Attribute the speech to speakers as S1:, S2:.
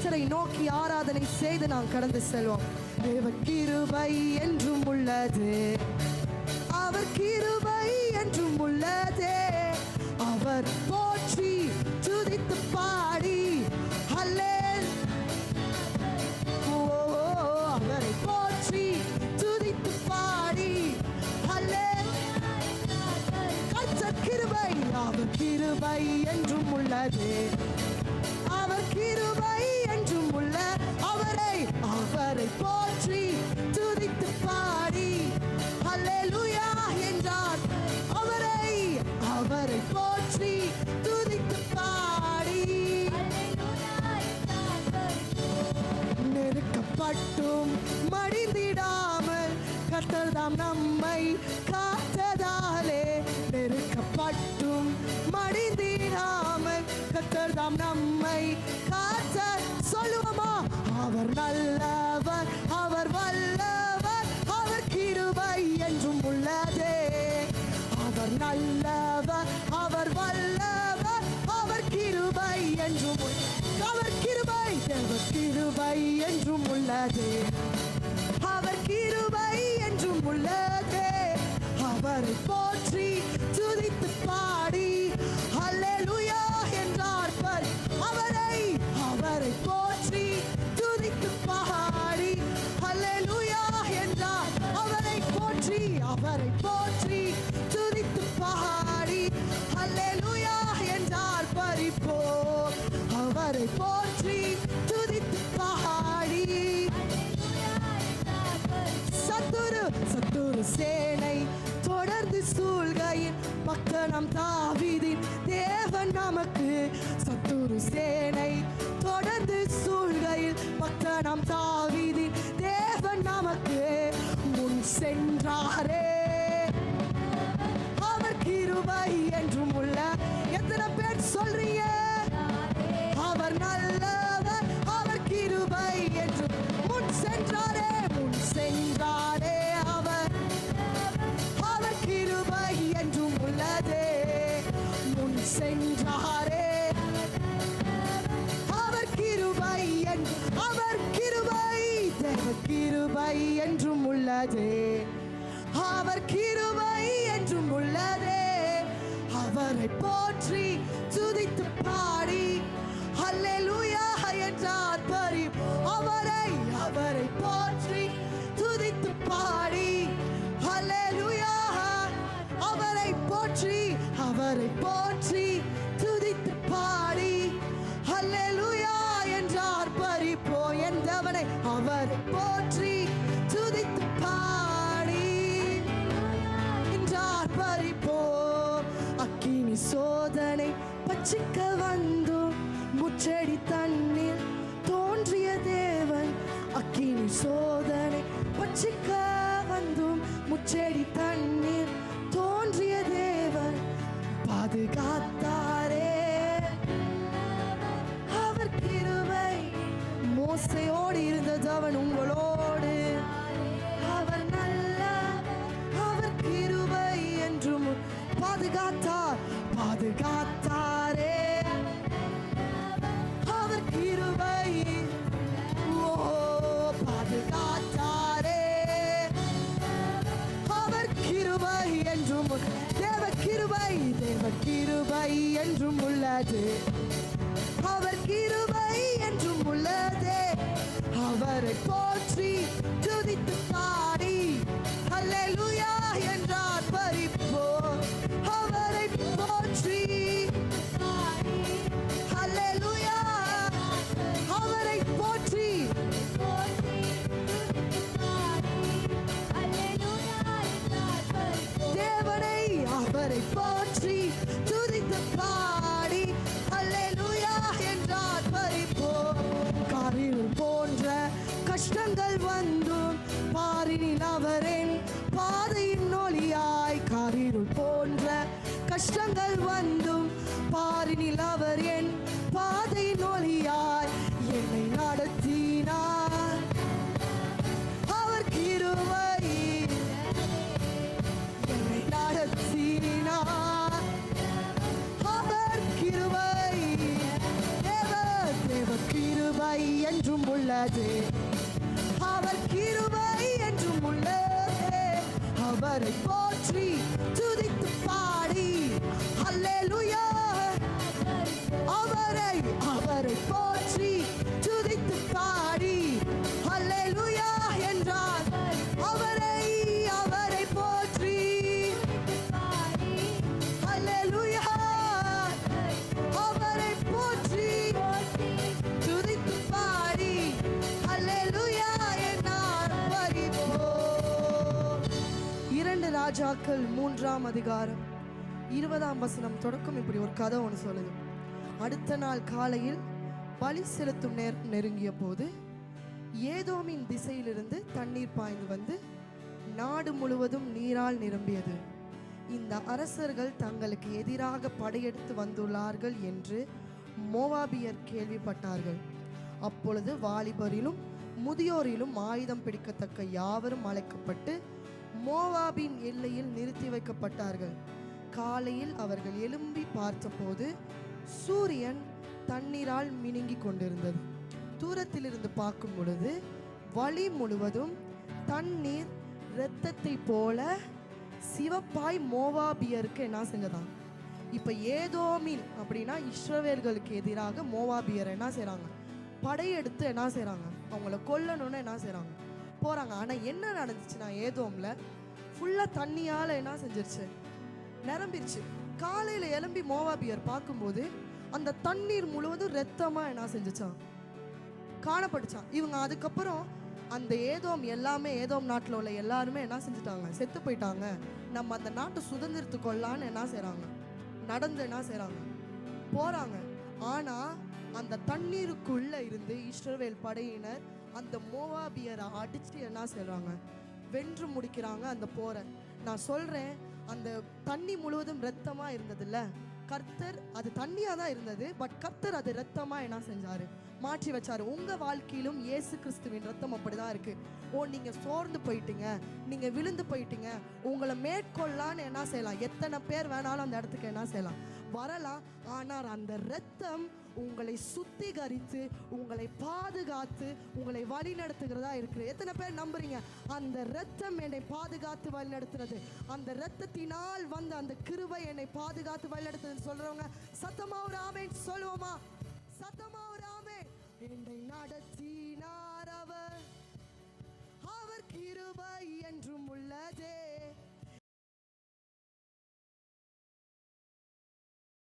S1: கர்த்தரை நோக்கி ஆராதனை செய்து நாம் கடந்து செல்வோம். தேவ கிருபை என்றும் உள்ளது, அவர் கிருபை என்றும் உள்ளதே. அவர் போற்றி துதித்து பாடி அவரை போற்றி துதித்து பாடி கர்த்தர் கிருபை, அவர் கிருபை என்றும் உள்ளது, அவர் கிருபை என்றும் உள்ள அவரை போற்றி துதித்து பாடி அல்லேலூயா என்றார். அவரை போற்றி துதித்து பாடி நெருக்கப்பட்டும் மடிந்திடாமல் கர்த்தர் தாம் நம்மை காத்ததாலே, நெருக்கப்பட்டும் மடிந்திடாமல் கர்த்தர் தாம் நம்மை காத்த சொல்லுவோமா? அவர் நல்லவர், அவர் வல்லவர், அவர் கிருபை என்றும் உள்ளதே. அவர் நல்லவர், அவர் வல்லவர், அவர் கிருபை என்றும் அவர் கிருபை, அவர் கிருபை என்றும் உள்ளதே. அவர் கிருபை என்றும் உள்ளதே. அவரை போற்றி துதித்து பாடி அல்லேலூயா என்றார். அவரை போற்றி துதித்து பாடி அல்லேலூயா என்றார். அவரை போற்றி துதித்து பாடி அல்லேலூயா என்றார். பரிப்போ அவரை போற்றி துதித்து பாடி சத்துரு சேனை தொடர்ந்து சூழ்கையின் பக்கணம் தாவீதின் தேவன் நமக்கு. சத்துரு சேனை தொடர்ந்து சூழ்கையில் பக்கணம் தாவீதின் தேவன் நமக்கு முன் சென்றாரே. அவர் கிருபை என்றும் உள்ள எத்தனை பேர் சொல்றீங்க? அவர் நல்லவர், அவர் கிருபை என்றும் முன் சென்றாரே, முன் சென்றாரே. அவர் கிருபை என்றும் உள்ளதே, முன் சென்றாரே. அவர் கிருபை தேவ கிருபை என்றும் உள்ளதே, அவர் கிருபை என்றும் உள்ளதே. அவரை போற்றி துதித்து பாடி அல்லேலூயா என்றார். அவரை போற்றி துதித்து பாடி அல்லேலூயா. அவரை போற்றி துதித்து பாடி அல்லேலூயா என்றார். பரிப்போ என்றவனை அவரை போற்றி துதித்து பாடி என்றார். பரிப்போ அக்கினி சோதனை பச்சிக்க வந்தும் முச்செடி தண்ணீர் தோன்றிய தேவன். அக்கினி சோதனை பச்சிக்க வந்தும் முச்செடி தண்ணீர் தோன்றிய தேவன் பாதுகாத்தாரே. அவர் கிருபை மோசையோடு இருந்தது, அவன் உங்களோடு. அவர் நல்ல, அவர் கிருபை என்றும் பாதுகாத்தாரே. அவர் கிருபை பாதுகாத்தாரே. அவர் கிருபை என்றும் தேவ கிருபை என்றும் உள்ளது, அவர் கிருபை என்றும் உள்ளதே. அவரை போற்றி துதித்து பாடி அல்லேலூயா என்றார். பரிப்போ அவரை போற்றி அல்லேலூயா. அவரை போற்றி தேவனை அவரை போற்றி துதித்து பாடி அல்லேலூயா என்றார். பரிப்போ காரில் போன்ற கஷ்டங்கள் வந்தும் பாரினில் அவரின் பாதையின் ஒளியாய். காரிருள் போன்ற கஷ்டங்கள் வந்தும் பாரினில் அவர் என் பாதையின் ஒளியாய் என்னை நடத்தினார். அவர் கிருபை என்னை நடத்தினார். அவர் கிருபை தேவ கிருபை என்றும் உள்ளது. அவர் கிருபை என்றும் உள்ளது. அவரை போற்றி துதித்து பாடி அல்லேலூயா. அவரை அவரை போற்றி துதித்து பாடி அல்லேலூயா என்றார். அவரை அவரை போற்றி அல்லேலூயா. அவரை போற்றி துதித்து பாடி அல்லேலூயா என்றார். இரண்டு ராஜாக்கள் 3ஆம் அதிகாரம் 20ஆம் வசனம் தொடக்கம் இப்படி ஒரு கதை ஒன்று சொல்லுது. அடுத்த நாள் காலையில் பலி செலுத்தும் நேரம் நெருங்கிய போது ஏதோமின் திசையிலிருந்து தண்ணீர் பாய்ந்து வந்து நாடு முழுவதும் நீரால் நிரம்பியது. இந்த அரசர்கள் தங்களுக்கு எதிராக படையெடுத்து வந்துள்ளார்கள் என்று மோவாபியர் கேள்விப்பட்டார்கள். அப்பொழுது வாலிபரிலும் முதியோரிலும் ஆயுதம் பிடிக்கத்தக்க யாவரும் அழைக்கப்பட்டு மோவாபின் எல்லையில் நிறுத்தி வைக்கப்பட்டார்கள். காலையில் அவர்கள் எழும்பி பார்த்தபோது சூரியன் தண்ணீரால் மினுங்கி கொண்டிருந்தது. தூரத்திலிருந்து பார்க்கும் பொழுது வழி முழுவதும் தண்ணீர் இரத்தத்தை போல சிவப்பாய் மோவாபியருக்கு என்ன செஞ்சதான். இப்ப ஏதோமின் அப்படின்னா இஸ்ரவேல்களுக்கு எதிராக மோவாபியர் என்ன செய்றாங்க, படையெடுத்து என்ன செய்றாங்க, அவங்கள கொல்லணும்னு என்ன செய்றாங்க, போறாங்க. ஆனா என்ன நடந்துச்சுன்னா ஏதோம்ல ஃபுல்லா தண்ணியால என்ன செஞ்சிருச்சு, நிரம்பிருச்சு. காலையில எழும்பி மோவாபியர் பார்க்கும்போது அந்த தண்ணீர் முழுவதும் ரத்தமா என்ன செஞ்சுச்சான், காணப்பட்டுச்சான். இவங்க அதுக்கப்புறம் அந்த ஏதோம் எல்லாமே ஏதோம் நாட்டில் உள்ள எல்லாருமே என்ன செஞ்சுட்டாங்க, செத்து போயிட்டாங்க. நம்ம அந்த நாட்டை சுதந்திரத்து கொள்ளான்னு என்ன செய்றாங்க, நடந்து என்ன செய்றாங்க, போறாங்க. ஆனா அந்த தண்ணீருக்குள்ள இருந்து இஸ்ரவேல் படையினர் அந்த மோவாபியரை அடிச்சு என்ன செய்றாங்க, வென்று முடிக்கிறாங்க அந்த போரை. நான் சொல்றேன், அந்த தண்ணி முழுவதும் ரத்தமா இருந்ததுல்ல, கர்த்தர் அது தண்ணியா தான் இருந்தது, பட் கர்த்தர் அது ரத்தமா என்ன செஞ்சாரு, மாற்றி வச்சாரு. உங்க வாழ்க்கையிலும் இயேசு கிறிஸ்துவின் ரத்தம் அப்படிதான் இருக்கு. நீங்க சோர்ந்து போயிட்டீங்க, நீங்க விழுந்து போயிட்டீங்க, உங்களை மேற்கொள்ளான்னு என்ன செய்யலாம், எத்தனை பேர் வேணாலும் அந்த இடத்துக்கு என்ன செய்யலாம், வரலாம். ஆனால் அந்த ரத்தம் உங்களை சுத்திகரித்து உங்களை பாதுகாத்து உங்களை வழி நடத்துகிறதா இருக்கு. எத்தனை பேர் நம்புறீங்க அந்த ரத்தம் என்னை பாதுகாத்து வழி நடத்துறது, அந்த ரத்தத்தினால் வந்த அந்த கிருபை என்னை பாதுகாத்து வழி நடத்துறது சொல்றவங்க சத்தமா ஒரு ஆமென் சொல்லுவோமா? சத்தமா ஒரு ஆமென். என்னை நடத்தினார் அவர், அவர் கிருபை என்றும் உள்ளதே.